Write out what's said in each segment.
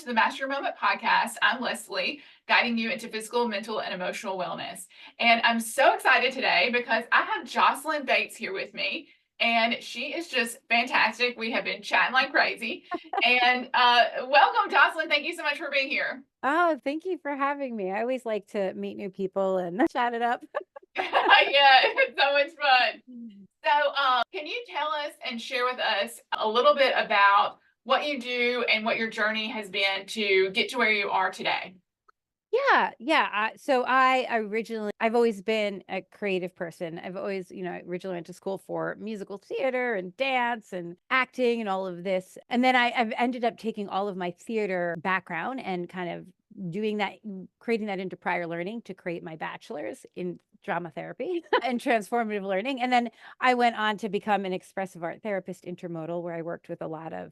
to the Master Your Moment podcast. I'm Leslie, guiding you into physical, mental, and emotional wellness. And I'm so excited today because I have Jocelyn Bates here with me, and she is just fantastic. We have been chatting like crazy. And welcome, Jocelyn. Thank you so much for being here. Oh, thank you for having me. I always like to meet new people and chat it up. Yeah, it's so much fun. So, can you tell us and share with us a little bit about what you do and what your journey has been to get to where you are today? Yeah. I've always been a creative person. I've always, I originally went to school for musical theater and dance and acting and all of this. And then I've ended up taking all of my theater background and kind of doing that, creating that into prior learning to create my bachelor's in drama therapy and transformative learning. And then I went on to become an expressive art therapist intermodal, where I worked with a lot of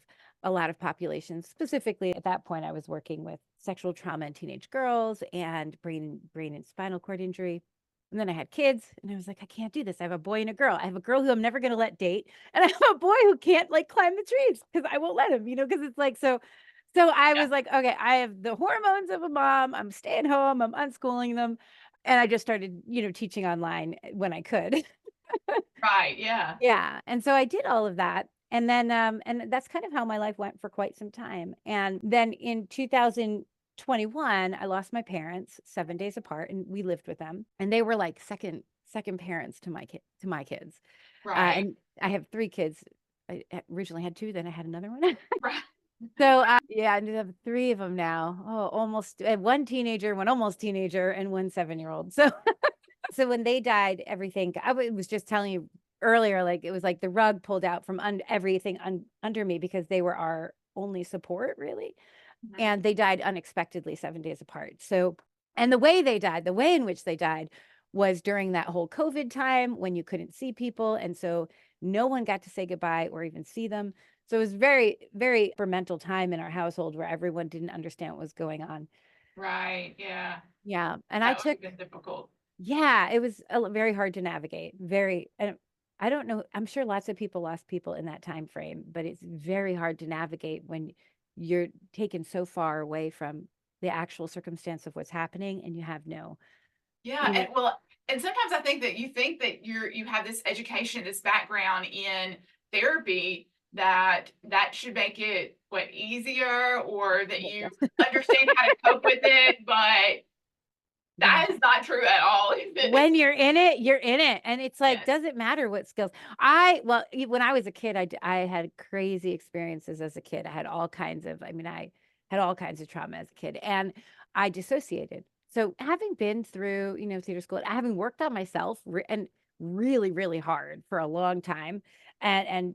populations. Specifically, at that point, I was working with sexual trauma in teenage girls and brain and spinal cord injury. And then I had kids, and I was like, I can't do this. I have a boy and a girl. I have a girl who I'm never going to let date, and I have a boy who can't like climb the trees because I won't let him. Because it's like so. So I Yeah. was like, okay, I have the hormones of a mom. I'm staying home. I'm unschooling them, and I just started, teaching online when I could. Right. Yeah. Yeah, and so I did all of that, and then, and that's kind of how my life went for quite some time, and then in 2021, I lost my parents 7 days apart, and we lived with them, and they were like second parents to my kids, Right. and I have 3 kids. I originally had 2, then I had another one. Right. So, yeah, I ended up 3 of them now. Oh, almost 1 teenager, 1 almost teenager, and 1 7-year-old. So so when they died, everything was just telling you earlier, like, it was like the rug pulled out from everything under me because they were our only support, really, Mhm. and they died unexpectedly 7 days apart. So and the way in which they died was during that whole COVID time when you couldn't see people, and so no one got to say goodbye or even see them. So it was very, very experimental time in our household where everyone didn't understand what was going on. Right. Yeah. Yeah, and I That would took have been difficult. yeah, it was very hard to navigate. Very, and I don't know. I'm sure lots of people lost people in that time frame, but it's very hard to navigate when you're taken so far away from the actual circumstance of what's happening, and you have no, Yeah. you know, And well, and sometimes I think that you think that you have this education, this background in therapy that should make it what easier or that yeah, you understand how to cope with it, but yeah. that is not true at all. Is it? When you're in it, you're in it, and it's like, Yes. doesn't matter what skills. When I was a kid, I had crazy experiences as a kid. I had all kinds of trauma as a kid, and I dissociated. So having been through, theater school, having worked on myself and really, really hard for a long time, and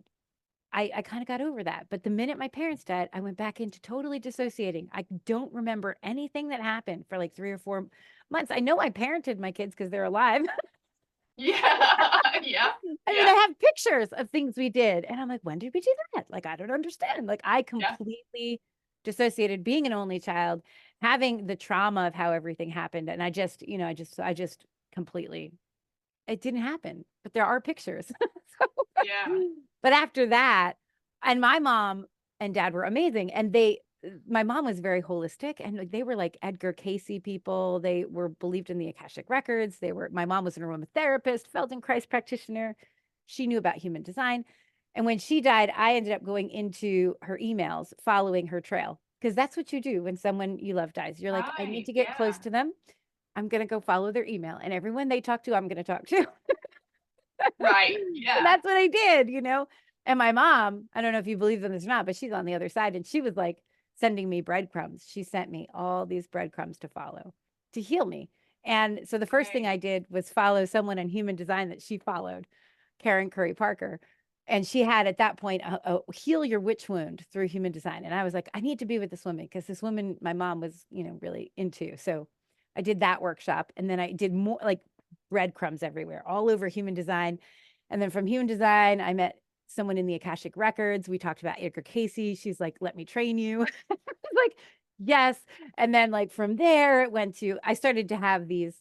I kind of got over that. But the minute my parents died, I went back into totally dissociating. I don't remember anything that happened for like 3 or 4 months. I know I parented my kids because they're alive. Yeah. Yeah. I mean, Yeah. I have pictures of things we did. And I'm like, when did we do that? Like, I don't understand. Like, I Yeah. completely dissociated being an only child, having the trauma of how everything happened. And I just completely, it didn't happen, but there are pictures. So, Yeah. but after that, and my mom and dad were amazing. And my mom was very holistic, and like, they were like Edgar Casey people. They were believed in the Akashic records. My mom was an aromatherapist, Feldenkrais practitioner. She knew about human design. And when she died, I ended up going into her emails, following her trail. Because that's what you do when someone you love dies. You're like, I need Right. to get close Yeah. to them. I'm going to go follow their email. And everyone they talk to, I'm going to talk to. Right. And Yeah. that's what I did. And my mom, I don't know if you believe in this or not, but she's on the other side. And she was like sending me breadcrumbs. She sent me all these breadcrumbs to follow to heal me. And so the first thing Right. I did was follow someone in human design that she followed, Karen Curry Parker. And she had at that point a heal your witch wound through human design. And I was like, I need to be with this woman because this woman my mom was, really into. So I did that workshop. And then I did more like breadcrumbs everywhere, all over human design. And then from human design, I met someone in the Akashic Records. We talked about Edgar Casey. She's like, let me train you. I was like, yes. And then like from there, I started to have these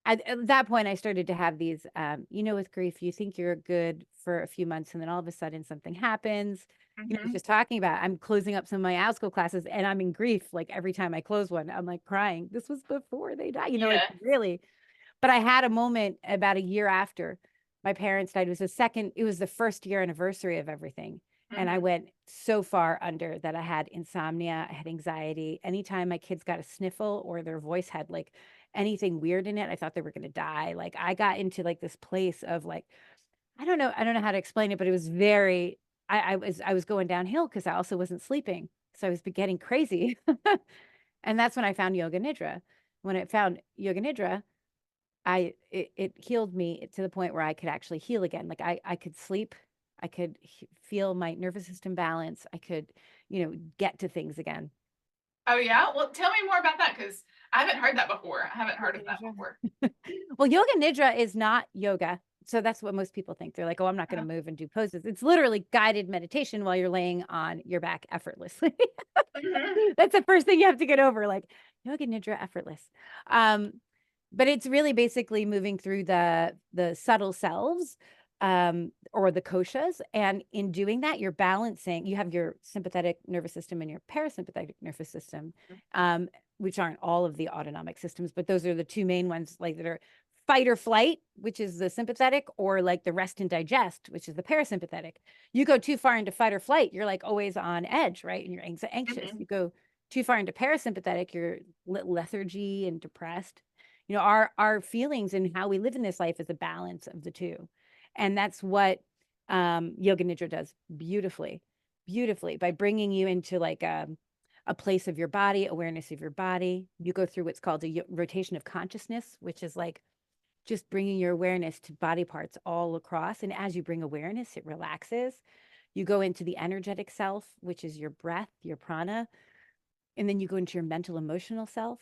At that point, I started to have these, with grief, you think you're good for a few months, and then all of a sudden something happens. Hmm. Just talking about, I'm closing up some of my out school classes, and I'm in grief. Like every time I close one, I'm like crying. This was before they died, like Yeah. really. But I had a moment about a year after my parents died. It was the first year anniversary of everything. And I Hmm. went so far under that I had insomnia, I had anxiety. Anytime my kids got a sniffle or their voice had like anything weird in it, I thought they were going to die. Like I got into like this place of like, I don't know how to explain it, but it was very, I was going downhill because I also wasn't sleeping. So I was getting crazy. And that's when I found yoga nidra. When I found yoga nidra, it healed me to the point where I could actually heal again. Like I could sleep, I could feel my nervous system balance. I could, get to things again. Oh yeah. Well, tell me more about that because I haven't heard that before. I haven't heard Yoga of that nidra. before. Well, yoga nidra is not yoga. So that's what most people think. They're like, "Oh, I'm not going to move and do poses." It's literally guided meditation while you're laying on your back effortlessly. Hmm. That's the first thing you have to get over, like yoga nidra effortless. Um, but it's really basically moving through the subtle selves, or the koshas, and in doing that, you're balancing. You have your sympathetic nervous system and your parasympathetic nervous system, um, which aren't all of the autonomic systems, but those are the two main ones, like that are fight or flight, which is the sympathetic, or like the rest and digest, which is the parasympathetic. You go too far into fight or flight, you're like always on edge, right? And you're anxious. Hmm. You go too far into parasympathetic, you're lethargy and depressed. Our feelings and how we live in this life is a balance of the two. And that's what yoga nidra does beautifully, beautifully, by bringing you into like a place of your body, awareness of your body. You go through what's called a rotation of consciousness, which is like just bringing your awareness to body parts all across. And as you bring awareness, it relaxes. You go into the energetic self, which is your breath, your prana, and then you go into your mental emotional self.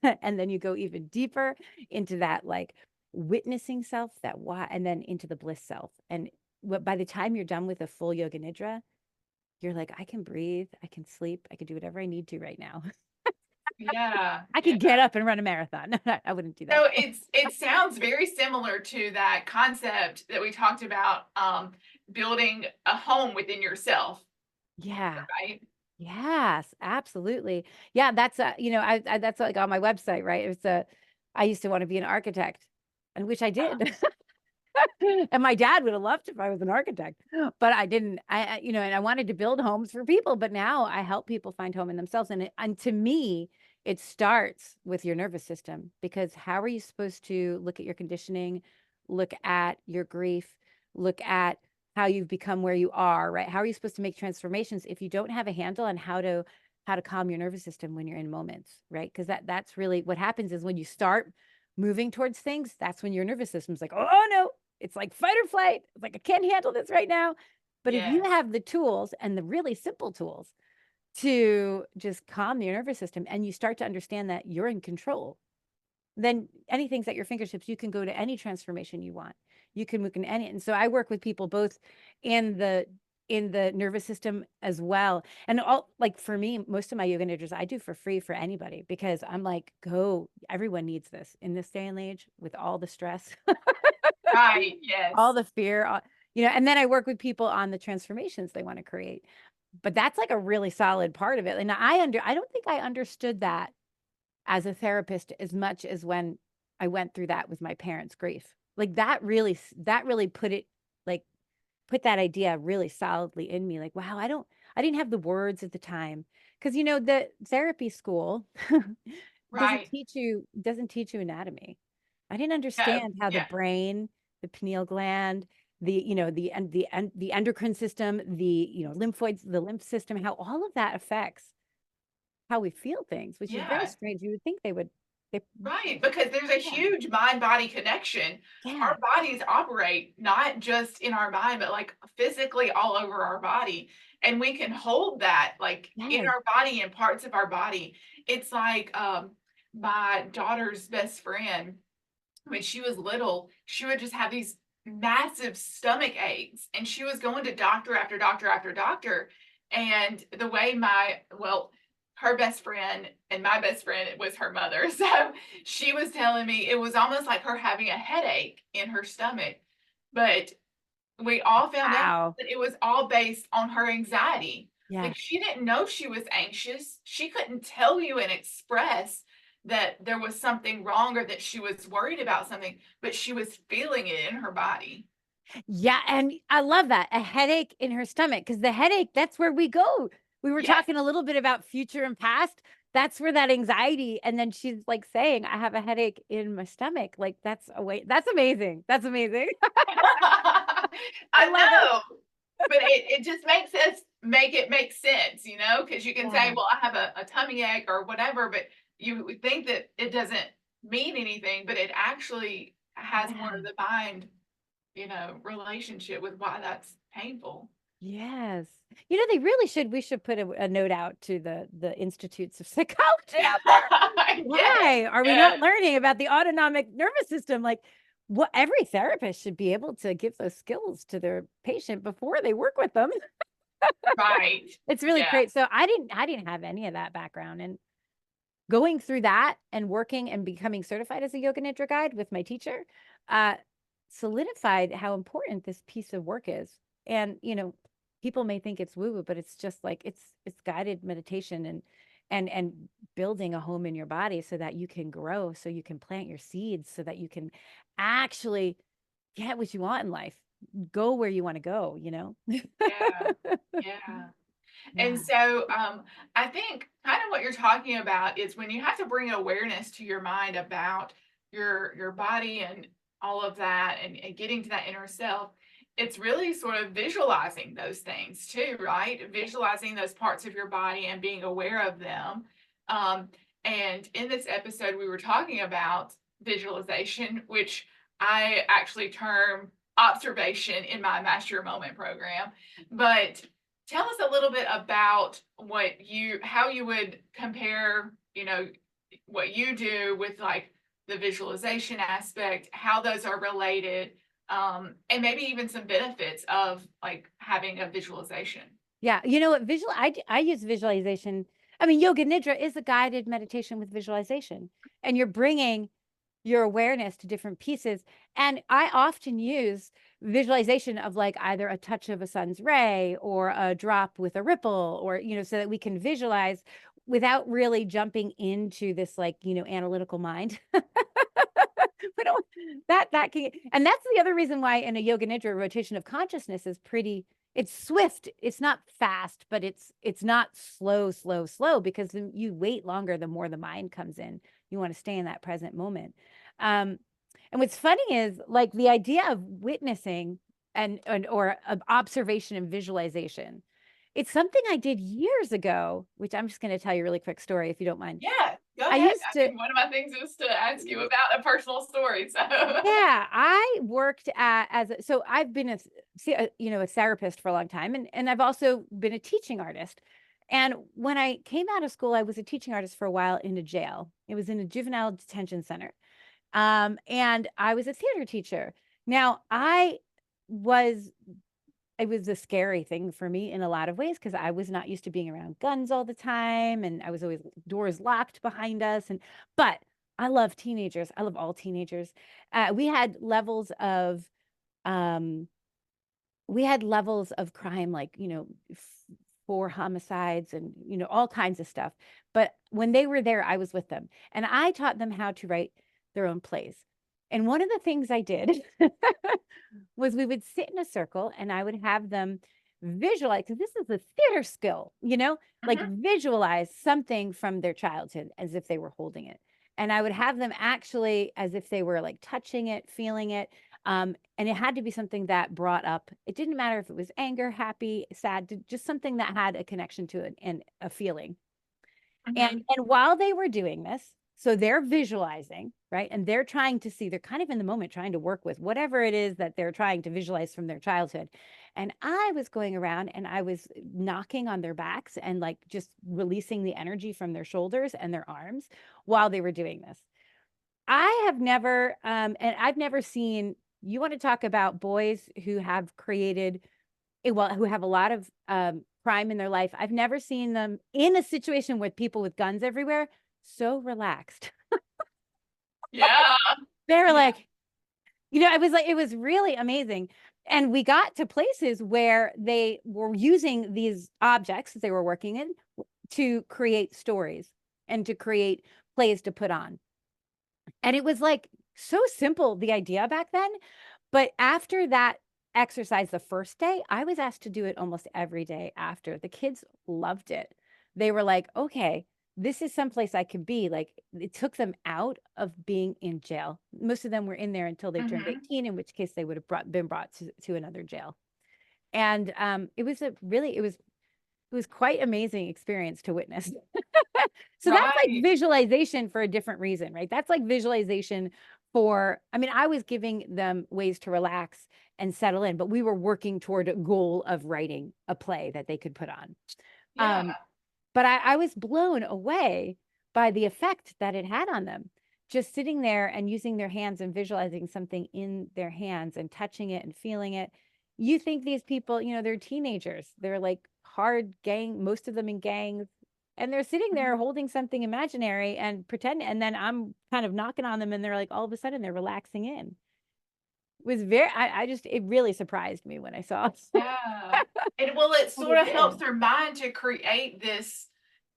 And then you go even deeper into that like witnessing self, that why, and then into the bliss self. And what by the time you're done with a full yoga nidra, you're like, I can breathe, I can sleep, I can do whatever I need to right now. Yeah. I Yeah. could get up and run a marathon. I wouldn't do that. So it sounds very similar to that concept that we talked about, building a home within yourself, Yeah. right? Yes, absolutely. Yeah, that's that's like on my website, right? I used to want to be an architect, and which I did. And my dad would have loved if I was an architect, but I didn't. And I wanted to build homes for people, but now I help people find home in themselves. And to me, it starts with your nervous system, because how are you supposed to look at your conditioning, look at your grief, look at how you've become where you are, right? How are you supposed to make transformations if you don't have a handle on how to calm your nervous system when you're in moments, right? Because that's really what happens is when you start moving towards things, that's when your nervous system's like, oh no, it's like fight or flight. It's like, I can't handle this right now. But if you Yes. have the tools, and the really simple tools, to just calm your nervous system, and you start to understand that you're in control, then anything's at your fingertips. You can go to any transformation you want. You can look in any. And so I work with people both in the nervous system as well. And all, like for me, most of my yoga nidras I do for free for anybody, because I'm like, go, everyone needs this in this day and age with all the stress, Right. all Yes. the fear, and then I work with people on the transformations they want to create. But that's like a really solid part of it. And I don't think I understood that as a therapist as much as when I went through that with my parents' grief. Like that really like put that idea really solidly in me. Like, wow, I didn't have the words at the time. Because the therapy school Right. doesn't teach you anatomy. I didn't Yeah. understand how the Yeah. brain, the pineal gland, the endocrine system, the lymphoids, the lymph system, how all of that affects how we feel things, which is very Yeah. strange. You would think they Right, because there's a yeah, huge mind-body connection. yeah, Our bodies operate not just in our mind, but like physically all over our body. And we can hold that like in yes, our body and parts of our body. It's like my daughter's best friend, when she was little, she would just have these massive stomach aches, and she was going to doctor after doctor after doctor. And the way her best friend and my best friend was her mother. So she was telling me it was almost like her having a headache in her stomach. But we all found out Wow. that it was all based on her anxiety. Like, Yes. she didn't know she was anxious. She couldn't tell you and express that there was something wrong or that she was worried about something, but she was feeling it in her body. Yeah, and I love that, a headache in her stomach, because the headache, that's where we go. We were Yes. talking a little bit about future and past. That's where that anxiety, and then she's, like, saying, "I have a headache in my stomach." Like, that's amazing. That's amazing. I I love it. know, but it just makes us make it make sense, because you can say, Yeah, "Well, I have a tummy ache," or whatever, but you would think that it doesn't mean anything, but it actually has more of yeah. the mind, relationship with why that's painful. Yes. They really should we should put a note out to the institutes of psychology out there. Yes, Why are we yes, not learning about the autonomic nervous system? Like, what every therapist should be able to give those skills to their patient before they work with them. right. It's really Yeah. great. So I didn't have any of that background, and going through that and working and becoming certified as a yoga nidra guide with my teacher, uh, solidified how important this piece of work is. And people may think it's woo woo, but it's just like it's guided meditation and building a home in your body so that you can grow, so you can plant your seeds, so that you can actually get what you want in life, go where you want to go. Yeah. Yeah. And Yeah. so, I think kind of what you're talking about is when you have to bring awareness to your mind about your body and all of that, and getting to that inner self, it's really sort of visualizing those things too, right? Visualizing those parts of your body and being aware of them. Um, and in this episode, we were talking about visualization, which I actually term observation in my Master Your Moment program. But tell us a little bit about how you would compare, what you do with like the visualization aspect, how those are related, and maybe even some benefits of like having a visualization. Yeah, you know what? I use visualization. I mean, yoga nidra is a guided meditation with visualization, and you're bringing your awareness to different pieces. And I often use visualization of like either a touch of a sun's ray or a drop with a ripple, or so that we can visualize without really jumping into this, like, analytical mind. We don't that can, and that's the other reason why in a yoga nidra rotation of consciousness is pretty, it's swift. It's not fast, but it's not slow, slow, slow, because then you wait longer the more the mind comes in. You want to stay in that present moment. Um, and what's funny is like the idea of witnessing or of observation and visualization. It's something I did years ago, which I'm just going to tell you a really quick story if you don't mind. Yeah, go I ahead. used I to mean, one of my things is to ask you about a personal story. So, Yeah, I worked so I've been a therapist for a long time, and I've also been a teaching artist. And when I came out of school, I was a teaching artist for a while in a jail. It was in a juvenile detention center. And I was a theater teacher. Now, was it was a scary thing for me in a lot of ways because I was not used to being around guns all the time, and I was always doors locked behind us. But I love teenagers. I love all teenagers. We had levels of um, crime, like, 4 homicides and all kinds of stuff. But when they were there, I was with them, and I taught them how to write their own plays. And one of the things I did was we would sit in a circle and I would have them visualize, because this is a theater skill, like mhm, visualize something from their childhood as if they were holding it. And I would have them actually as if they were like touching it, feeling it. And it had to be something that brought up, it didn't matter if it was anger, happy, sad, just something that had a connection to it and a feeling. And mhm, while they were doing this, so they're visualizing, right? And they're trying to see, they're kind of in the moment trying to work with whatever it is that they're trying to visualize from their childhood. And I was going around and I was knocking on their backs and like just releasing the energy from their shoulders and their arms while they were doing this. I have never, and I've never seen, you want to talk about boys who have created, who have a lot of crime in their life. I've never seen them in a situation with people with guns everywhere so relaxed. Yeah. They were Yeah. like, it was really amazing. And we got to places where they were using these objects that they were working in to create stories and to create plays to put on. And it was like so simple, the idea back then. But after that exercise the first day, I was asked to do it almost every day after. The kids loved it. They were like, okay, this is someplace I could be. Like, it took them out of being in jail. Most of them were in there until they turned Mhm. 18, in which case they would have been brought to another jail. And it was it was quite amazing experience to witness. So that's like Right. visualization for a different reason, right? That's like visualization for, I mean, I was giving them ways to relax and settle in, but we were working toward a goal of writing a play that they could put on. Yeah. Um, but I was blown away by the effect that it had on them. Just sitting there and using their hands and visualizing something in their hands and touching it and feeling it. You think these people, they're teenagers. They're like hard gang, most of them in gangs. And they're sitting there Mhm. holding something imaginary and pretending. And then I'm kind of knocking on them and they're like, all of a sudden they're relaxing in. It was it really surprised me when I saw Yeah. And well, it what sort it of helps did. their mind to create this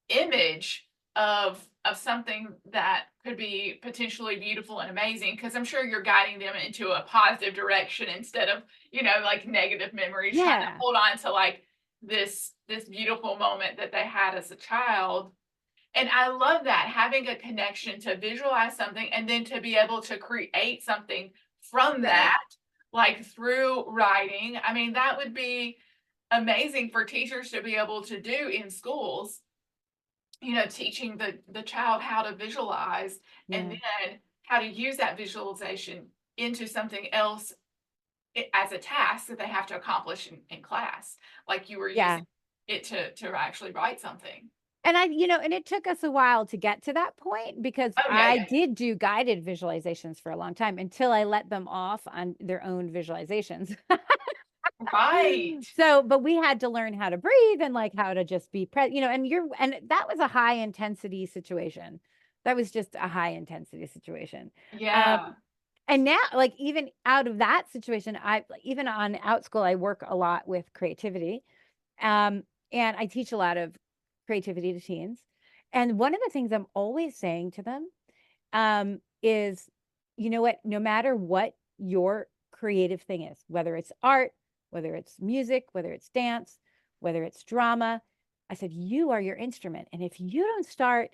image of something that could be potentially beautiful and amazing, because I'm sure you're guiding them into a positive direction instead of, like negative memories, trying to Yeah. hold on to like this beautiful moment that they had as a child. And I love that, having a connection to visualize something and then to be able to create something from Right. that, like through writing. I mean, that would be amazing for teachers to be able to do in schools, teaching the child how to visualize and Yeah. then how to use that visualization into something else as a task that they have to accomplish in class, like you were Yeah. using it to actually write something. And and it took us a while to get to that point because Oh, yeah, I yeah. did do guided visualizations for a long time until I let them off on their own visualizations. Right. So, but we had to learn how to breathe and like how to just be and that was a high intensity situation. That was just a high intensity situation. Um, Yeah. and now, like, even out of that situation, even on out school, I work a lot with creativity. Um, and I teach a lot of creativity to teens. And one of the things I'm always saying to them is, you know what, no matter what your creative thing is, whether it's art, whether it's music, whether it's dance, whether it's drama, I said, you are your instrument. And if you don't start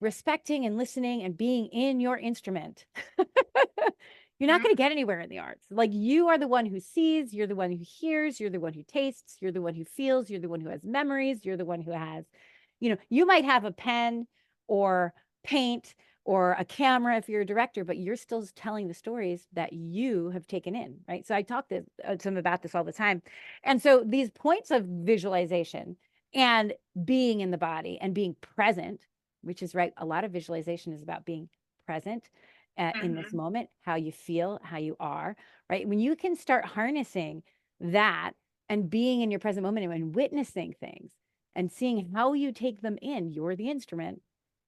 respecting and listening and being in your instrument, you're not going to Mhm. get anywhere in the arts. Like, you are the one who sees, you're the one who hears, you're the one who tastes, you're the one who feels, you're the one who has memories, you're the one who has, you might have a pen or paint or a camera if you're a director, but you're still telling the stories that you have taken in, right? So I talk to them about this all the time. And so these points of visualization and being in the body and being present, which is right. A lot of visualization is about being present in this Mhm. moment, how you feel, how you are, right? When you can start harnessing that and being in your present moment and witnessing things and seeing how you take them in, you're the instrument.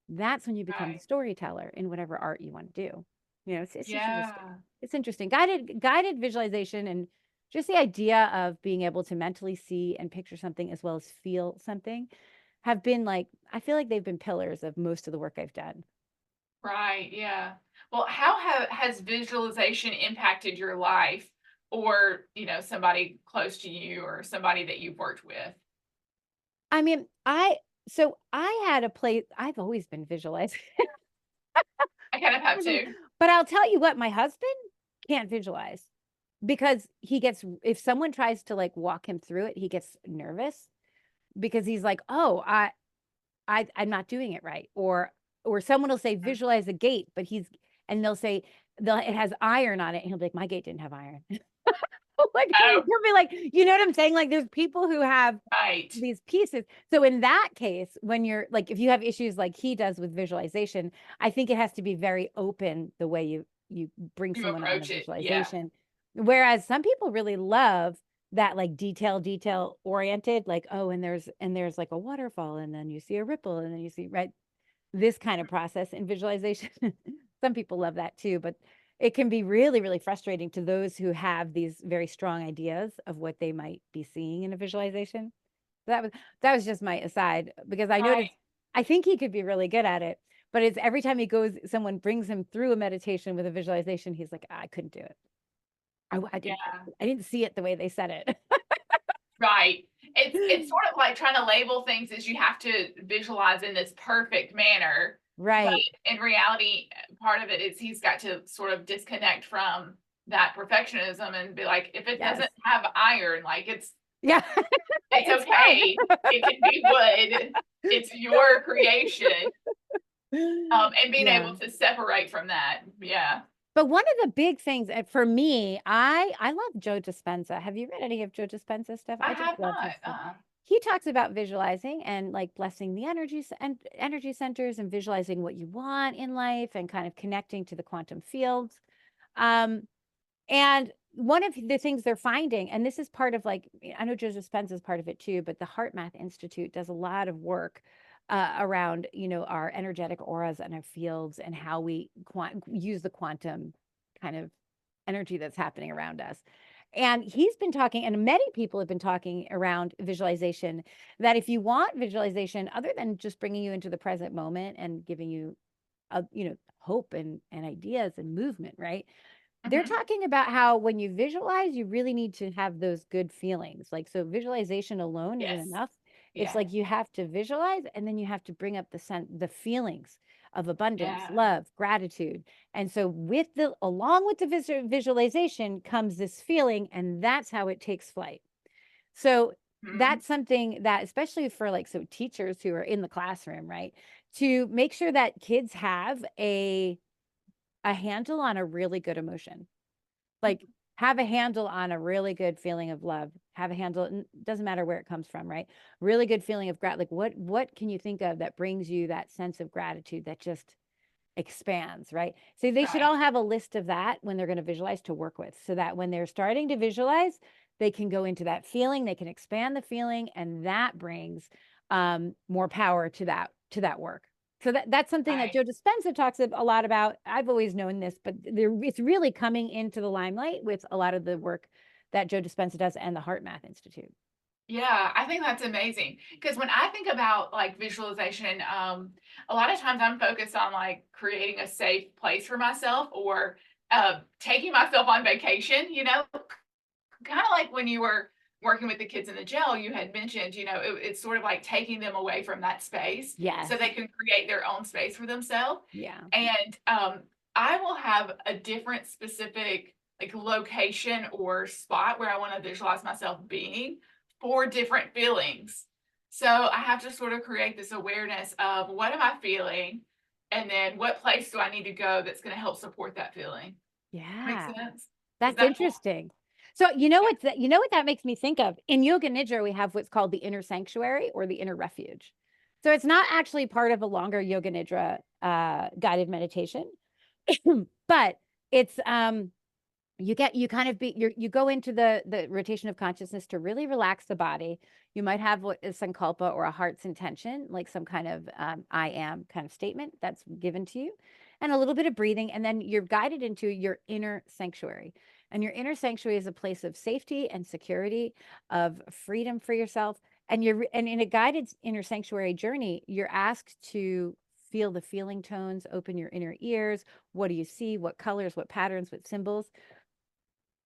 That's when you become the Right. storyteller in whatever art you want to do. It's just interesting. Yeah. It's interesting. Guided visualization and just the idea of being able to mentally see and picture something as well as feel something have been like, I feel like they've been pillars of most of the work I've done. Right. Yeah. Well, how has visualization impacted your life, or, somebody close to you or somebody that you've worked with? I mean, I had a place. I've always been visualizing. I kind of have to. But I'll tell you what, my husband can't visualize because if someone tries to like walk him through it, he gets nervous because he's like, "Oh, I'm not doing it right." Or someone will say Mhm. visualize a gate, but and it has iron on it and he'll be like, "My gate didn't have iron." Like, Oh, he'll be like, you know what I'm saying? Like, there's people who have right. these pieces. So in that case, when you're like, if you have issues like he does with visualization, I think it has to be very open the way you bring You someone on a approach it. Yeah. visualization. Whereas some people really love that like detail oriented, like, oh, and there's like a waterfall, and then you see a ripple, and then you see, right, this kind of process in visualization. Some people love that too, but it can be really, really frustrating to those who have these very strong ideas of what they might be seeing in a visualization. That was that was just my aside, because I Right. noticed I think he could be really good at it, but it's every time he goes, someone brings him through a meditation with a visualization, he's like, I couldn't do it. Yeah. I didn't see it the way they said it. Right. It's sort of like trying to label things as you have to visualize in this perfect manner, but Right. in reality, part of it is he's got to sort of disconnect from that perfectionism and be like, if it Yes. doesn't have iron, like Yeah. it's It's fine. okay. It can be wood. It's your creation. And being Yeah. able to separate from that. Yeah. But one of the big things, for me, I love Joe Dispenza. Have you read any of Joe Dispenza stuff? I I just have love his not. stuff. He talks about visualizing and like blessing the energy centers and visualizing what you want in life and kind of connecting to the quantum fields. Um, and one of the things they're finding, and this is part of like, I know Joe Dispenza is part of it too, but the Heart Math Institute does a lot of work around, our energetic auras and our fields and how we use the quantum kind of energy that's happening around us. And he's been talking, and many people have been talking around visualization, that if you want visualization, other than just bringing you into the present moment and giving you, hope and ideas and movement, right? They're Mhm. talking about how when you visualize, you really need to have those good feelings. Like, so visualization alone isn't Yes. enough. It's Yeah. like you have to visualize, and then you have to bring up the feelings of abundance, Yeah. love, gratitude. And so along with the visualization comes this feeling, and that's how it takes flight. So Mhm. that's something that, especially for like, so teachers who are in the classroom, right? To make sure that kids have a handle on a really good emotion, like have a handle on a really good feeling of love, have a handle, and doesn't matter where it comes from, right? Really good feeling of like what can you think of that brings you that sense of gratitude that just expands, right? So they should Right. all have a list of that when they're going to visualize to work with, so that when they're starting to visualize, they can go into that feeling, they can expand the feeling, and that brings more power to that work. So that's something that Right. Joe Dispenza talks a lot about. I've always known this, but it's really coming into the limelight with a lot of the work that Joe Dispenza does and the Heart Math Institute. Yeah, I think that's amazing. Because when I think about like visualization, a lot of times I'm focused on like creating a safe place for myself or taking myself on vacation, kind of like when you were working with the kids in the jail, you had mentioned, it's sort of like taking them away from that space so they Yes. can create their own space for themselves. Yeah. And I will have a different specific like location or spot where I want to visualize myself being for different feelings. So I have to sort of create this awareness of what am I feeling, and then what place do I need to go that's going to help support that feeling. Make Yeah. sense? Is That's that interesting. So you know what that makes me think of? In Yoga Nidra, we have what's called the inner sanctuary or the inner refuge. So it's not actually part of a longer Yoga Nidra guided meditation, but it's you kind of you go into the rotation of consciousness to really relax the body. You might have what is sankalpa or a heart's intention, like some kind of I am kind of statement that's given to you, and a little bit of breathing, and then you're guided into your inner sanctuary. And your inner sanctuary is a place of safety and security, of freedom for yourself. And in a guided inner sanctuary journey, you're asked to feel the feeling tones, open your inner ears. What do you see? What colors? What patterns? What symbols?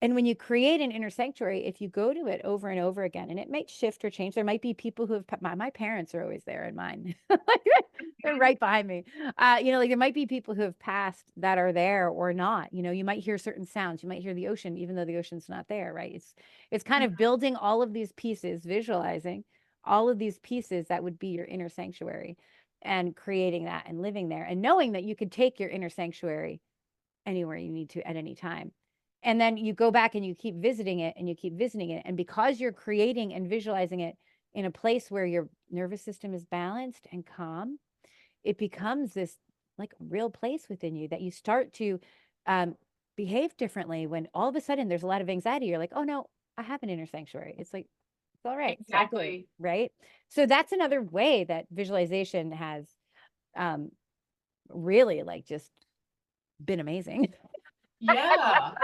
And when you create an inner sanctuary, if you go to it over and over again, and it might shift or change, there might be people who have, my parents are always there in mine. They're Mhm. right behind me. Like there might be people who have passed that are there or not. You might hear certain sounds. You might hear the ocean, even though the ocean's not there, right? It's kind of Mhm. building all of these pieces, visualizing all of these pieces that would be your inner sanctuary, and creating that and living there and knowing that you could take your inner sanctuary anywhere you need to at any time. And then you go back and you keep visiting it and you keep visiting it. And because you're creating and visualizing it in a place where your nervous system is balanced and calm, it becomes this like real place within you that you start to um, behave differently when all of a sudden there's a lot of anxiety. You're like, oh no, I have an inner sanctuary. It's like, it's all right. It's all good. Exactly. Right. So that's another way that visualization has um really like just been amazing. Yeah.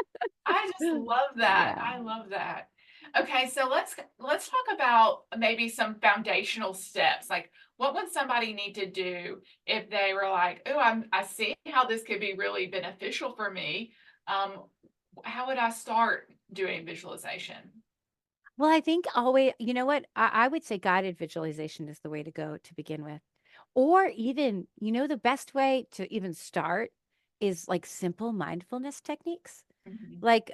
I just love that. Yeah. I love that. Okay, so let's talk about maybe some foundational steps. Like, what would somebody need to do if they were like, "Oh, I see how this could be really beneficial for me." Um, how would I start doing visualization? Well, I think always, you know what? I would say guided visualization is the way to go to begin with. Or even, the best way to even start is like simple mindfulness techniques. Mhm. Like,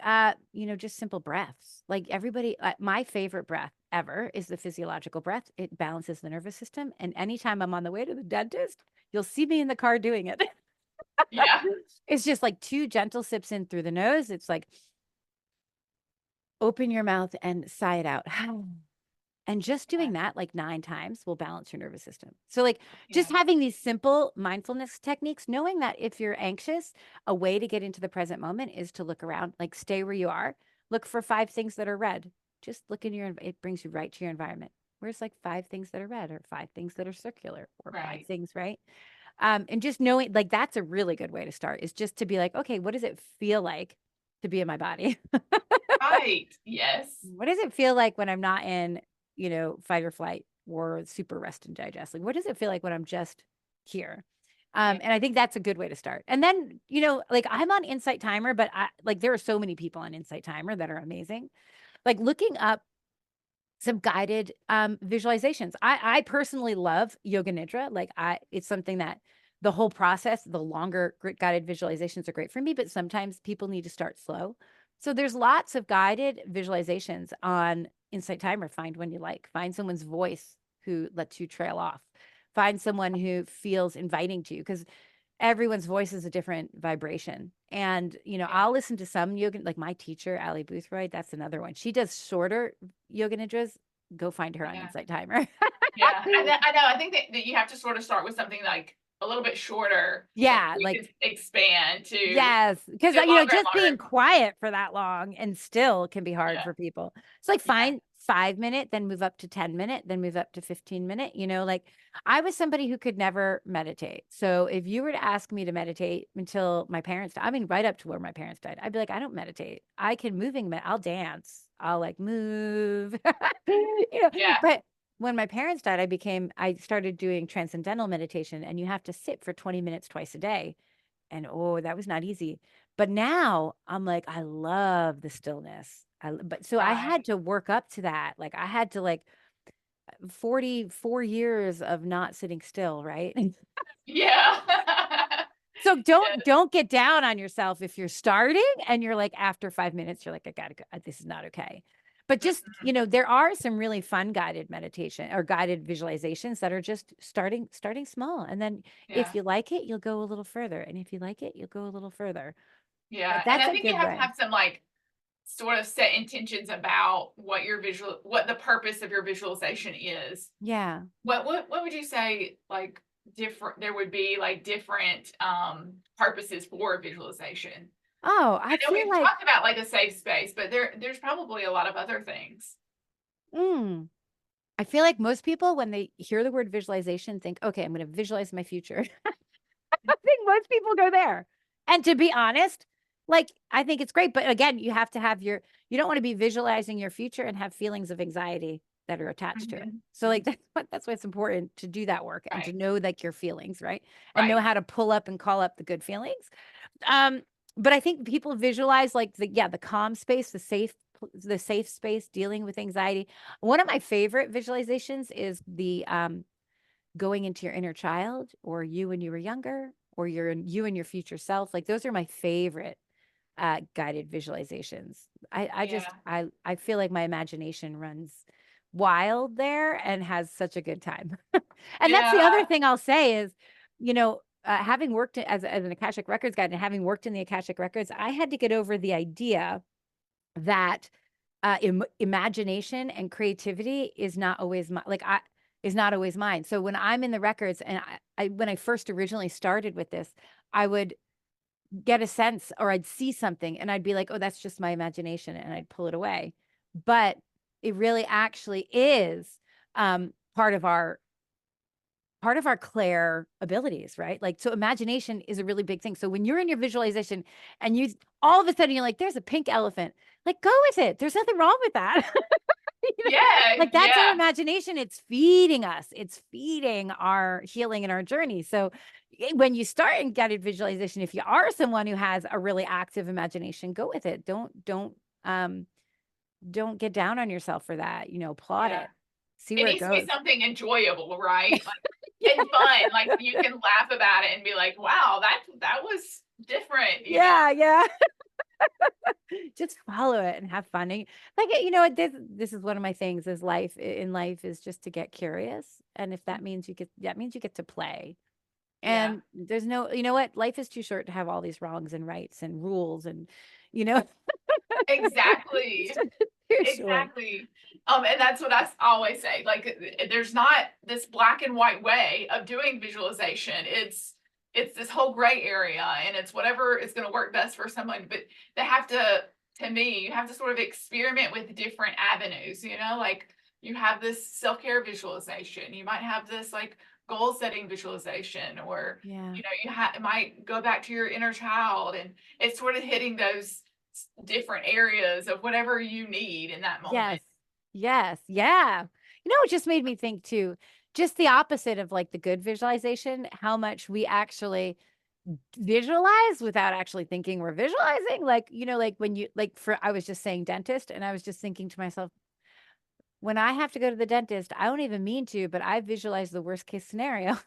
just simple breaths. Like everybody, my favorite breath ever is the physiological breath. It balances the nervous system. And anytime I'm on the way to the dentist, you'll see me in the car doing it. Yeah, It's just like two gentle sips in through the nose. It's like open your mouth and sigh it out. And just yeah, doing that like 9 times will balance your nervous system. So, like, just yeah, having these simple mindfulness techniques, knowing that if you're anxious, a way to get into the present moment is to look around, like, stay where you are. Look for 5 things that are red. Just look in it brings you right to your environment. Where's like 5 things that are red or 5 things that are circular or 5 right, things, right? And just knowing, like, that's a really good way to start is just to be like, okay, what does it feel like to be in my body? right. Yes, What does it feel like when I'm not in, fight or flight or super rest and digest? Like, what does it feel like when I'm just here? yeah, And I think that's a good way to start. And then, like I'm on Insight Timer, but there are so many people on Insight Timer that are amazing. Like looking up some guided visualizations. I personally love yoga nidra. Like it's something that the whole process, the longer guided visualizations are great for me, but sometimes people need to start slow. So there's lots of guided visualizations on Insight Timer. Find one you like. Find someone's voice who lets you trail off. Find someone who feels inviting to you because everyone's voice is a different vibration. And, yeah, I'll listen to some yoga, like my teacher, Ali Boothroyd, that's another one. She does shorter yoga nidras. Go find her on yeah. Insight Timer. Yeah, I know. I think that you have to sort of start with something like a little bit shorter, and Yeah, we like can expand yes, because, to longer and just being longer. quiet for that long and still can be hard Yeah, for people. It's like yeah. find 5 minute, then move up to 10 minute, then move up to 15 minute. Like I was somebody who could never meditate. So if you were to ask me to meditate until my parents died, I mean, right up to where my parents died, I'd be like, I don't meditate. I can I'll dance. I'll like move, Yeah, but when my parents died, I started doing transcendental meditation and you have to sit for 20 minutes twice a day. And oh, that was not easy. But now I'm like, I love the stillness. But so I had right. to work up to that. Like I had to 44 years of not sitting still, right? Yeah. So Yeah, don't get down on yourself if you're starting and you're like after 5 minutes, you're like, I gotta go. This is not okay. But just, mhm, there are some really fun guided meditation or guided visualizations that are just starting small. And then if yeah, you like it, you'll go a little further. And if you like it, you'll go a little further. yeah, But and that's I a think you good have to way. have some, like, sort of set intentions about what the purpose of your visualization is. Yeah. What would you say, like, there would be, like, different, purposes for visualization? Oh, I I know feel we've like, talked about, like, a safe space, but there's probably a lot of other things. mm, I feel like most people, when they hear the word visualization, think, okay, I'm going to visualize my future. I think most people go there. And to be honest, like, I think it's great. But again, you have to have you don't want to be visualizing your future and have feelings of anxiety that are attached to it. Mhm, So, like, mhm. that's why it's important to do that work and to Right, know, like, your feelings, right? And know right. how to pull up and call up the good feelings. Um, but I think people visualize like the calm space, the safe space dealing with anxiety. One of my favorite visualizations is the going into your inner child or you when you were younger or you and your future self. Like those are my favorite guided visualizations. Yeah, I feel like my imagination runs wild there and has such a good time. And that's the other yeah, thing I'll say is, having worked as an Akashic Records guide and having worked in the Akashic Records, I had to get over the idea that imagination and creativity is not always is not always mine. So when I'm in the records and when I first originally started with this, I would get a sense or I'd see something and I'd be like, oh, that's just my imagination. And I'd pull it away. but it really actually is part of our clair abilities, right? Like, so imagination is a really big thing. So when you're in your visualization and you all of a sudden you're like, there's a pink elephant, like go with it. There's nothing wrong with that. Yeah, Like that's our yeah, imagination. It's feeding us. It's feeding our healing and our journey. So when you start in guided visualization, if you are someone who has a really active imagination, go with it. Um don't get down on yourself for that. Applaud yeah. it. See It where it needs to be goes. something enjoyable, right? Like, and fun. Like you can laugh about it and be like, wow, that was different, you know? Yeah, yeah. Just follow it and have fun. And, like, what this is one of my things is in life is just to get curious. And if that means you get to play. Yeah, And there's no, what? Life is too short to have all these wrongs and rights and rules and, you know, it's exactly. just too short. Exactly. And that's what always say. Like, there's not this black and white way of doing visualization. It's this whole gray area, and it's whatever is going to work best for someone. But they have to me, you have to sort of experiment with different avenues. Like you have this self care visualization. You might have this like goal setting visualization, or Yeah. might go back to your inner child, and it's sort of hitting those different areas of whatever you need in that moment. Yes. Yes. Yeah. It just made me think too, just the opposite of like the good visualization, how much we actually visualize without actually thinking we're visualizing. Like, like when I was just saying dentist, and I was just thinking to myself, when I have to go to the dentist, I don't even mean to, but I visualize the worst case scenario.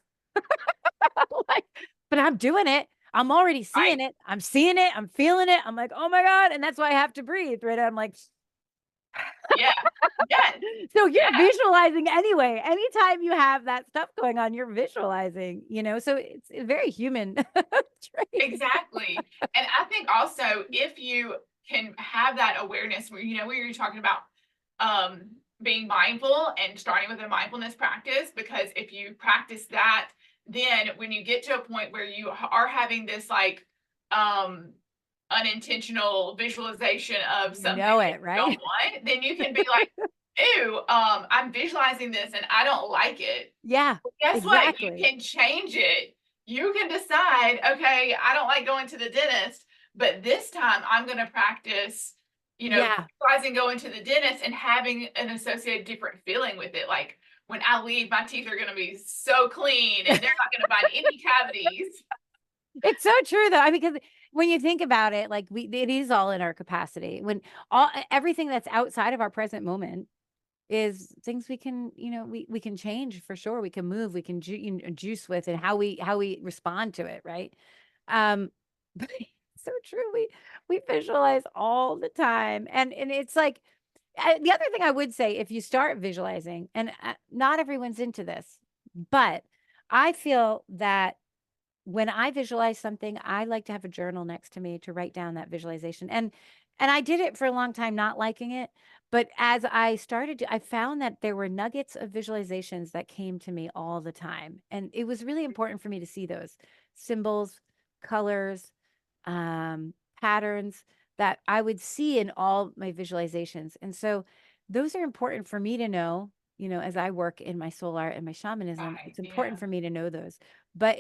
Like, but I'm doing it. I'm already seeing Right. it. I'm seeing it. I'm feeling it. I'm like, oh my God. And that's why I have to breathe, right? I'm like, Yeah. Yes. so Yeah. you're visualizing anyway. Anytime you have that stuff going on, you're visualizing, so it's a very human trait. Exactly. And I think also if you can have that awareness where you're talking about being mindful and starting with a mindfulness practice, because if you practice that, then when you get to a point where you are having this like um unintentional visualization of You something know that it, you don't right? want, then you can be like, ew, I'm visualizing this and I don't like it. Yeah, Well, guess what? You exactly. can change it. You can decide, okay, I don't like going to the dentist, but this time I'm going to practice, Yeah. visualizing going to the dentist and having an associated different feeling with it. Like when I leave, my teeth are going to be so clean and they're not going to find any cavities. It's so true though. I mean, because when you think about it, like it is all in our capacity. When everything that's outside of our present moment is things we can, we can change for sure. We can move, we can juice with, and how we respond to it, right? But it's so true. We visualize all the time, and it's like the other thing I would say, if you start visualizing, and not everyone's into this, but I feel that when I visualize something, I like to have a journal next to me to write down that visualization. And I did it for a long time not liking it, but as I started I found that there were nuggets of visualizations that came to me all the time. And it was really important for me to see those symbols, colors, um, patterns that I would see in all my visualizations. And so those are important for me to know, as I work in my soul art and my shamanism. Right. It's important Yeah. for me to know those. But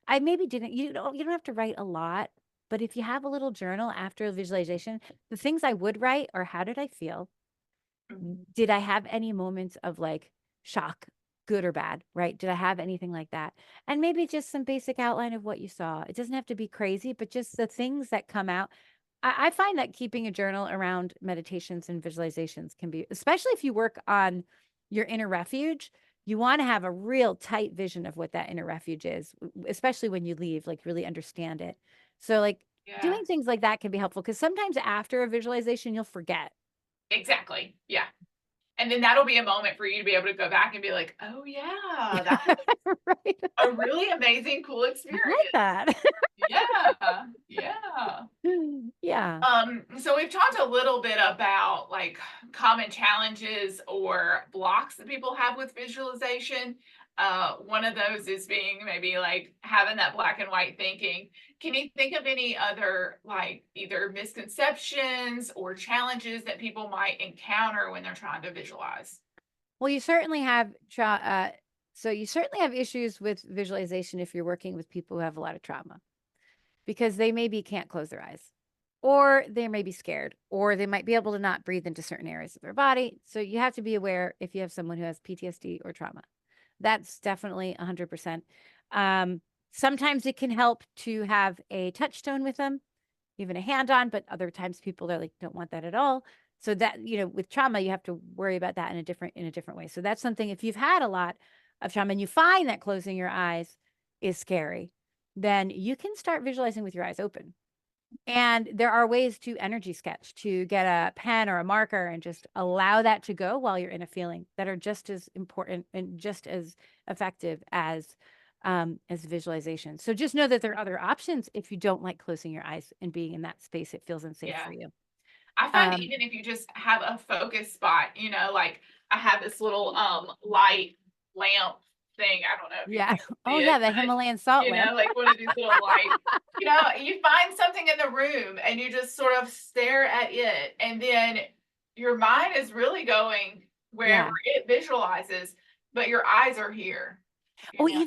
I maybe didn't, you don't have to write a lot, but if you have a little journal after a visualization, the things I would write are, how did I feel? Did I have any moments of like shock, good or bad, right? Did I have anything like that? And maybe just some basic outline of what you saw. It doesn't have to be crazy, but just the things that come out. I find that keeping a journal around meditations and visualizations can be, especially if you work on your inner refuge, you want to have a real tight vision of what that inner refuge is, especially when you leave, like really understand it. So, like, Yeah. doing things like that can be helpful because sometimes after a visualization, you'll forget. Exactly. Yeah. And then that'll be a moment for you to be able to go back and be like, oh yeah, that was Right. a really amazing, cool I like experience. that. Yeah. Yeah. Yeah. So we've talked a little bit about like common challenges or blocks that people have with visualization. One of those is being maybe like having that black and white thinking. Can you think of any other like either misconceptions or challenges that people might encounter when they're trying to visualize? Well, you certainly have so you certainly have issues with visualization if you're working with people who have a lot of trauma because they maybe can't close their eyes or they may be scared or they might be able to not breathe into certain areas of their body. So you have to be aware if you have someone who has PTSD or trauma. That's definitely 100%. Um, Sometimes it can help to have a touchstone with them, even a hand on, but other times people are like, don't want that at all. So that, with trauma, you have to worry about that in a different way. So that's something, if you've had a lot of trauma and you find that closing your eyes is scary, then you can start visualizing with your eyes open. And there are ways to energy sketch, to get a pen or a marker and just allow that to go while you're in a feeling that are just as important and just as effective as visualization. So just know that there are other options if you don't like closing your eyes and being in that space. It feels unsafe Yeah. for you. I find Um, even if you just have a focus spot, like I have this little light lamp thing. I don't know if you yeah. can Oh see yeah, it, the but Himalayan salt lamp. like one of these little lights. You find something in the room and you just sort of stare at it, and then your mind is really going wherever Yeah. it visualizes, but your eyes are here. You Oh, know?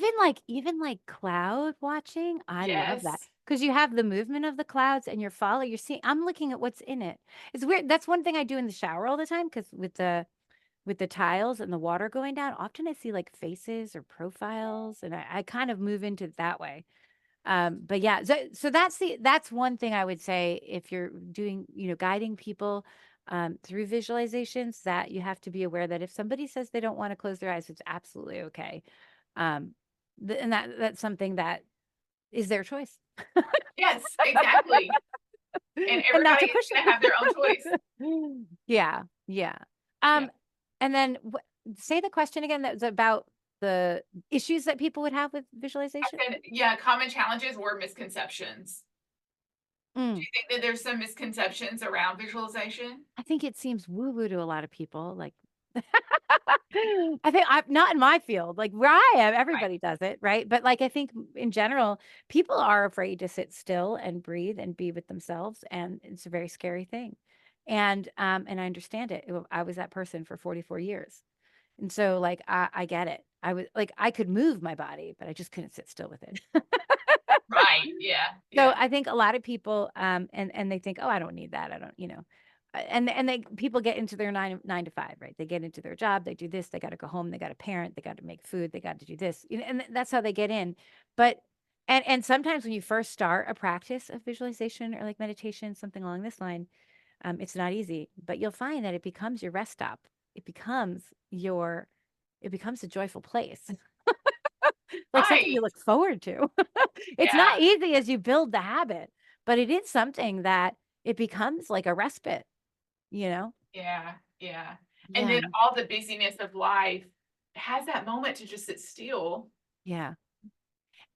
even like cloud watching, I love that Yes. because you have the movement of the clouds and you're seeing I'm looking at what's in it. It's weird. That's one thing I do in the shower all the time because with the tiles and the water going down, often I see like faces or profiles and I kind of move into it that way. But yeah, so that's one thing I would say if you're doing, guiding people through visualizations that you have to be aware that if somebody says they don't want to close their eyes, it's absolutely okay. Um, and that's something that is their choice. Yes, exactly. And And not everybody to is push gonna have their own it. choice. Yeah, yeah. Yeah. Um, and then say the question again that was about the issues that people would have with I visualization. said, yeah, common challenges or misconceptions. Do Mm. you think that there's some misconceptions around visualization? I think it seems woo-woo to a lot of people, like I think I'm not in my field, like, where I am, Right. everybody does it, right? But, like, I think in general, people are afraid to sit still and breathe and be with themselves, and it's a very scary thing. And I understand it. I was that person for 44 years. And so, like, I get it. I was like, I could move my body, but I just couldn't sit still with it. Right. Yeah. So Yeah. I think a lot of people, and they think, "Oh, I don't need that. I don't," and they people get into their nine to five, right? They get into their job, they do this, they got to go home, they got to parent, they got to make food, they got to do this, and that's how they get in. But and sometimes when you first start a practice of visualization or like meditation, something along this line, it's not easy, but you'll find that it becomes your rest stop. It becomes your, it becomes a joyful place, like something you Right. look forward to. It's Yeah. not easy as you build the habit, but it is something that it becomes like a respite, you know? Yeah. Yeah. And Yeah, then all the busyness of life has that moment to just sit still. yeah.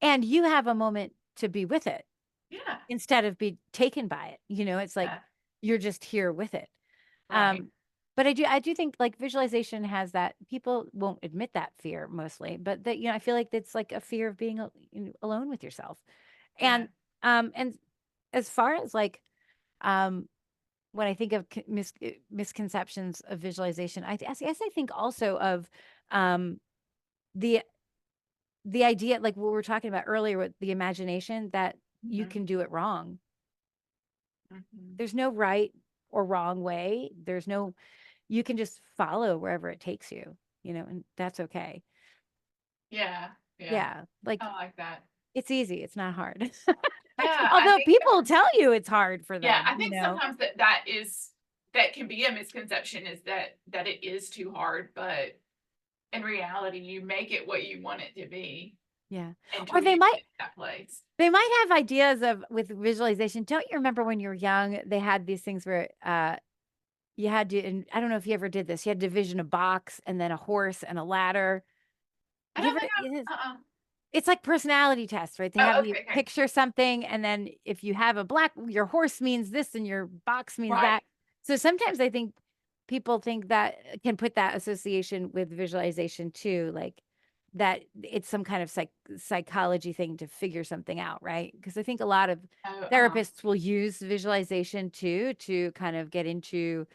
And you have a moment to be with it Yeah. instead of be taken by it, it's like Yeah. you're just here with it. Right. Um, but I do think like visualization has that people won't admit that fear mostly, but that, I feel like it's like a fear of being alone with yourself. Yeah. And as far as like, um, when I think of misconceptions of visualization, I guess I think also of um, the the idea, like what we were talking about earlier with the imagination, that you Mhm. can do it wrong. Mhm. There's no right or wrong way. You can just follow wherever it takes you, and that's okay. Yeah. Yeah. Yeah, like I like that. it's easy. It's not hard. Yeah. I Although think people tell you it's hard for Yeah, them, I think sometimes that can be a misconception is that it is too hard, but in reality, you make it what you want it to be Yeah. Or until they you might get to that place. They might have ideas of with visualization. Don't you remember when you were young, they had these things where, you had to, and I don't know if you ever did this, you had to vision a box and then a horse and a ladder. I You don't ever think it is I've it's like personality tests, right? They have Oh, you okay, okay. picture something, and then if you have a black your horse means this and your box means Right. that. So sometimes I think people think that can put that association with visualization too, like, that it's some kind of psychology thing to figure something out, right? Because I think a lot of Oh, therapists will use visualization too to kind of get into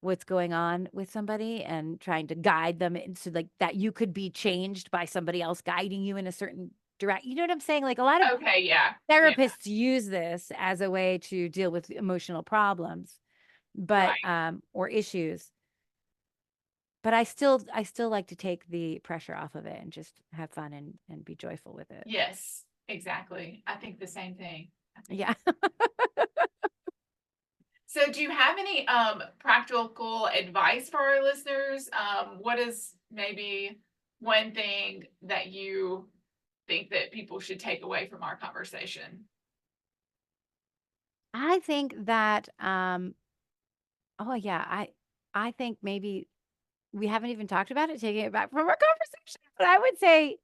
what's going on with somebody and trying to guide them into like that you could be changed by somebody else guiding you in a certain direct. You know what I'm saying? Like a lot of okay, yeah, yeah, therapists use this as a way to deal with emotional problems, but right. or issues. But I still like to take the pressure off of it and just have fun and be joyful with it. Yes, exactly. I think the same thing. I think Yeah. so. Do you have any practical advice for our listeners? What is maybe one thing that you think that people should take away from our conversation? I think that oh yeah, I think maybe we haven't even talked about it, taking it back from our conversation, but I would say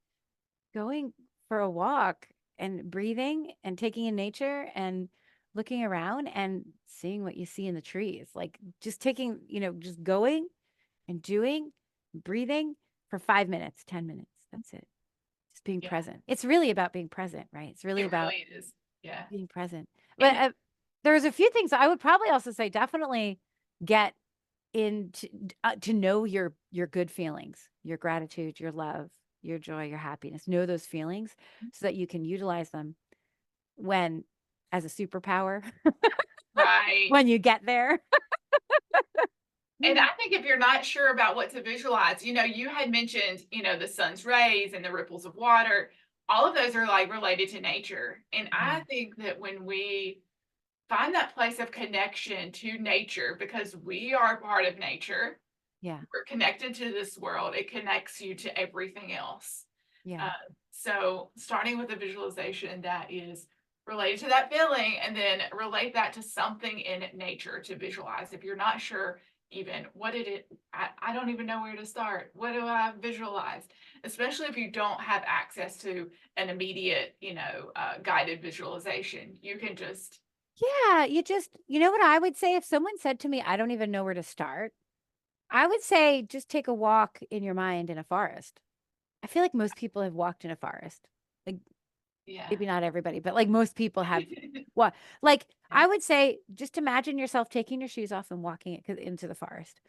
going for a walk and breathing and taking in nature and looking around and seeing what you see in the trees. Like just taking, just going and doing, breathing for 5 minutes, 10 minutes. That's it. Just being Yeah, present. It's really about being present, right? It's really it about really is. Yeah, being present. But and there's a few things I would probably also say definitely get into to know your good feelings, your gratitude, your love, your joy, your happiness. Know those feelings so that you can utilize them when as a superpower right. when you get there. And I think if you're not sure about what to visualize, you had mentioned, the sun's rays and the ripples of water. All of those are like related to nature. And I Yeah. think that when we find that place of connection to nature, because we are part of nature, Yeah. we're connected to this world, it connects you to everything else. Yeah. Uh, so starting with a visualization that is related to that feeling and then relate that to something in nature to visualize. If you're not sure even what I don't even know where to start. What do I visualize? Especially if you don't have access to an immediate, guided visualization. You can just, Yeah, you know what I would say if someone said to me, I don't even know where to start? I would say just take a walk in your mind in a forest. I feel like most people have walked in a forest. Like yeah. maybe not everybody, but like most people have what like Yeah. I would say just imagine yourself taking your shoes off and walking into the forest.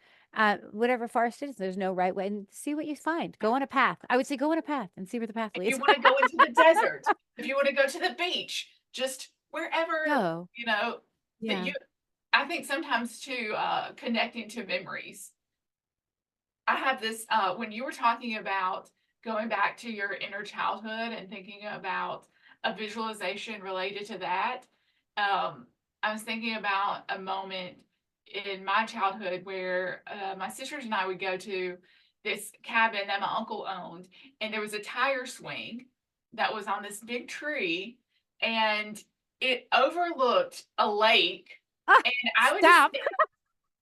Whatever forest it is, there's no right way and see what you find. Go on a path. I would say go on a path and see where the path If you leads. want to go into the desert, if you want to go to the beach, just wherever, Go. that Yeah. you, I think sometimes too, connecting to memories. I have this, when you were talking about going back to your inner childhood and thinking about a visualization related to that, I was thinking about a moment in my childhood where my sisters and I would go to this cabin that my uncle owned, and there was a tire swing that was on this big tree, and it overlooked a lake, Ah, and stop.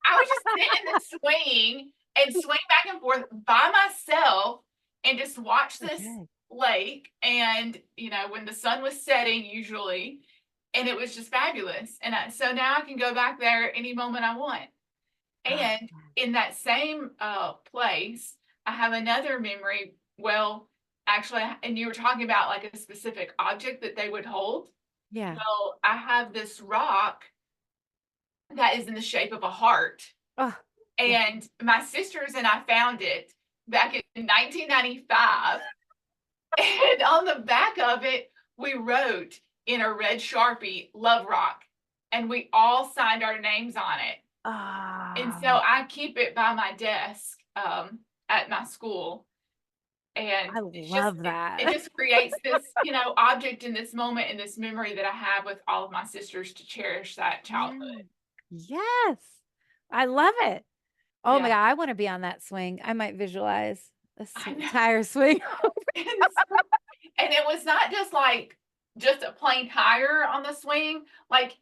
I would just sit in the swing and swing back and forth by myself and just watch this Okay. lake. And, when the sun was setting, usually, and it was just fabulous. And so now I can go back there any moment I want. Ah, And in that same place, I have another memory. Well, actually, and you were talking about like a specific object that they would hold. yeah. Well, I have this rock that is in the shape of a heart. Oh, yeah. And my sisters and I found it back in 1995. And on the back of it, we wrote in a red Sharpie, Love Rock. And we all signed our names on it. And so Ah, I keep it by my desk at my school. I And love it that. just creates this, object in this moment and this memory that I have with all of my sisters to cherish that Yeah. childhood. Yes. I love it. Oh my Yeah. God, I wanna be on that swing. I might visualize a I know. tire swing. And it was not just like just a plain tire on the swing, like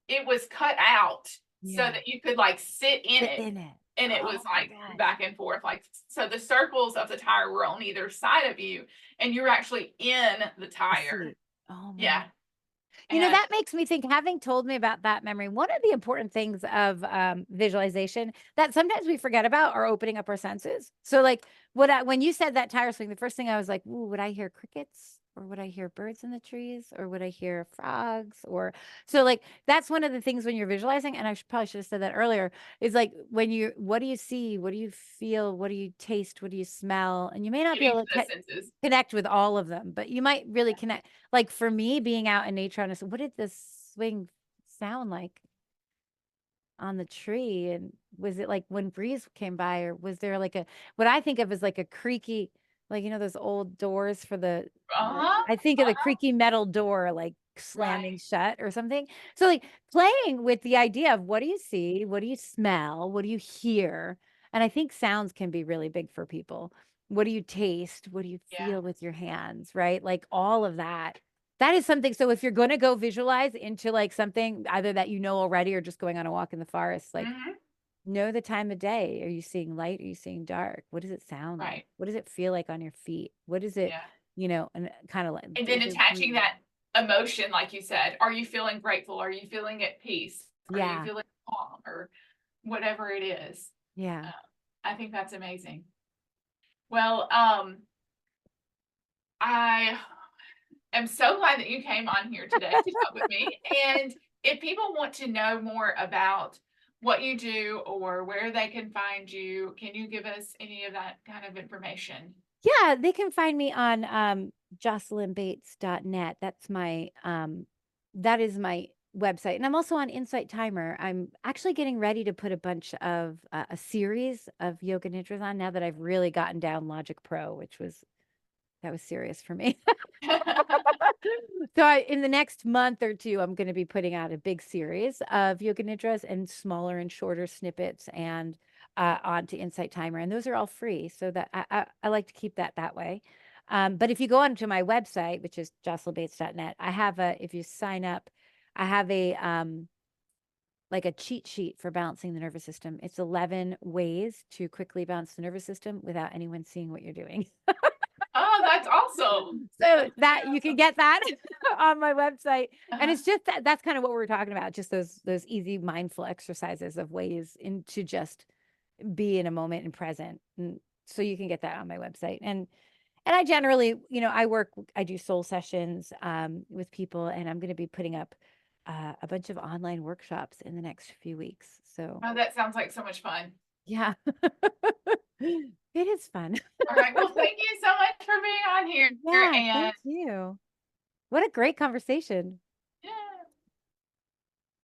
it was cut out so Yeah. that you could like sit in Sit it. in it. And it was Oh my like gosh. back and forth, like so the circles of the tire were on either side of you, and you were actually in the The tire. seat. Oh Yeah. man. You know, And that makes me think, having told me about that memory, one of the important things of visualization that sometimes we forget about are opening up our senses. So, like, when you said that tire swing, the first thing I was like, ooh, would I hear crickets? Or would I hear birds in the trees? Or would I hear frogs? Or so, like, that's one of the things when you're visualizing. And probably should have said that earlier, is like, what do you see? What do you feel? What do you taste? What do you smell? And you may not be getting able to to those senses. connect with all of them, but you might really connect. Like for me, being out in nature on what did this swing sound like on the tree? And was it like when breeze came by, or was there like what I think of as like a creaky, like, those old doors for Uh-huh. I think of the Uh-huh. creaky metal door, like slamming Right. shut or something. So like playing with the idea of what do you see? What do you smell? What do you hear? And I think sounds can be really big for people. What do you taste? What do you Yeah. feel with your hands? Right? Like all of that. That is something. So if you're going to go visualize into like something either that you know already or just going on a walk in the forest, like Mhm. know the time of day. Are you seeing light? Are you seeing dark? What does it sound like? Right. What does it feel like on your feet? What is it, Yeah. and kind of like, And then is it attaching breathing? that emotion, like you said, are you feeling grateful? Are you feeling at peace? Are you Yeah. feeling calm or whatever it is? Yeah. Uh, I think that's amazing. Well, I am so glad that you came on here today to talk with me. And if people want to know more about what you do or where they can find you, can you give us any of that kind of information? Yeah. They can find me on jocelynbates.net. That is my website. And I'm also on Insight Timer. I'm actually getting ready to put a bunch of a series of yoga nidras on now that I've really gotten down Logic Pro, that was serious for me. So in the next month or two, I'm going to be putting out a big series of yoga nidras and smaller and shorter snippets and onto Insight Timer. And those are all free. So that I like to keep that way. But if you go onto my website, which is jocelynbates.net, if you sign up, I have like a cheat sheet for balancing the nervous system. It's 11 ways to quickly balance the nervous system without anyone seeing what you're doing. Oh, that's awesome. So That's very that you can awesome. get that on my website. And Uh-huh. it's just that's kind of what we're talking about, just those easy mindful exercises of ways to just be in a moment and present. And so you can get that on my website. And I generally, I do soul sessions with people, and I'm going to be putting up a bunch of online workshops in the next few weeks. So Oh, that sounds like so much fun. yeah, it is fun. All right. Well, thank you so much for being on here. Yeah, And thank you. What a great conversation.